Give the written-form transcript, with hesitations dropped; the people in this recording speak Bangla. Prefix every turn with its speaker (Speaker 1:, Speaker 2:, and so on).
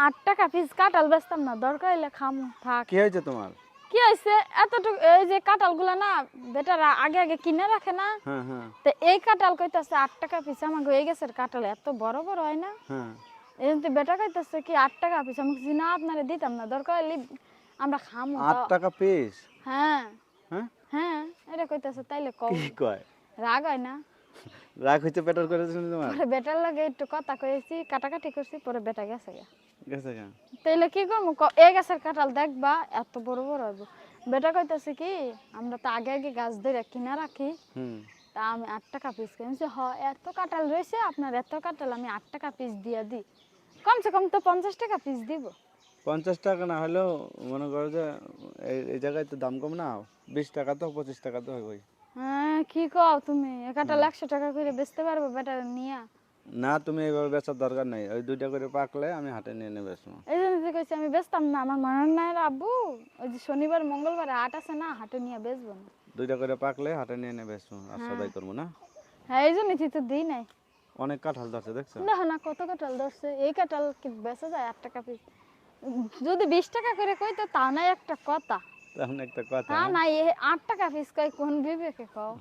Speaker 1: 8 টাকা পিস কাঁঠাল বেচতাম না, দরকার হলে খামু থাক।
Speaker 2: কি হয়েছে তোমার?
Speaker 1: কি হয়েছে এতটুকু, এই যে কাঁঠালগুলো না বেটারা আগে আগে কিনে রাখে না,
Speaker 2: হ্যাঁ হ্যাঁ
Speaker 1: তো এই কাঁঠাল কইতাছে 8 টাকা পিস। আমাকে হয়ে গেছে কাঁঠাল এত বড় বড় হয় না,
Speaker 2: হ্যাঁ।
Speaker 1: এই জন্য বেটা কইতাছে কি 8 টাকা পিস। আমি কিছু না আপনারে দিতাম না, দরকার হলে আমরা খামু
Speaker 2: 8
Speaker 1: তাও।
Speaker 2: টাকা পিস?
Speaker 1: হ্যাঁ
Speaker 2: হ্যাঁ,
Speaker 1: হ্যাঁ, এটা কইতাছে তাইলে কও।
Speaker 2: কি কয়?
Speaker 1: রাগ হয় না?
Speaker 2: রাগ হইতে পেটার করেছিল তোমার?
Speaker 1: পরে বেটার লাগে একটু কথা কয়েছি, কাটাকাটি করছি, পরে বেটা গেছে গা।
Speaker 2: গেছে কেন?
Speaker 1: তাইলে কি করবো, এ গাছের কাঁঠাল দেখবা এত বড় বড় হইব। বেটা কইতাছে কি আমরা তো আগে আগে গাছ ধরে কিনা রাখি,
Speaker 2: হুম।
Speaker 1: তা আমি 8 টাকা পিস কিনছি। হ, এত কাঁঠাল রয়েছে আপনার, এত কাঁঠাল আমি 8 টাকা পিস দিয়ে দিই, কমসে কম তো 50 টাকা পিস দিব।
Speaker 2: 50 টাকা না হলেও মনে করো যে এই জায়গায় তো দাম কম না, 20 টাকা তো 25 টাকা তো হইবই।
Speaker 1: হ্যাঁ কি কও তুমি, এ কাঁঠাল 100 টাকা করে বেচতে পারবো বেটা নিয়া?
Speaker 2: না, তুমি এইভাবে বেচার দরকার নেই, ওই 2টা করে পাকলে আমি হাটে নিয়ে নেবে বেচবো।
Speaker 1: এই জন্য তো কইছি আমি বেচতাম না, আমার মনে নাই রে আব্বু, ওই যে শনিবার মঙ্গলবার হাট আছে না, হাটে নিয়ে বেচবো না।
Speaker 2: 2টা করে পাকলে হাটে নিয়ে নেবে বেচবো, আর
Speaker 1: হ্যাঁ
Speaker 2: সদাই করবো না।
Speaker 1: হ্যাঁ, এই জন্যই তো দিই নাই।
Speaker 2: অনেক কাঁঠাল ধরছে দেখছো?
Speaker 1: না না, কত কাঁঠাল ধরছে, এই কাঁঠাল কি বেচা যায় 8 টাকা পিস? যদি 20 টাকা করে কই তো তা নাই একটা কথা,
Speaker 2: তেমন একটা কথা,
Speaker 1: তা
Speaker 2: হ্যাঁ?
Speaker 1: নাই 8 টাকা পিস কই কোন বিবেকে কও?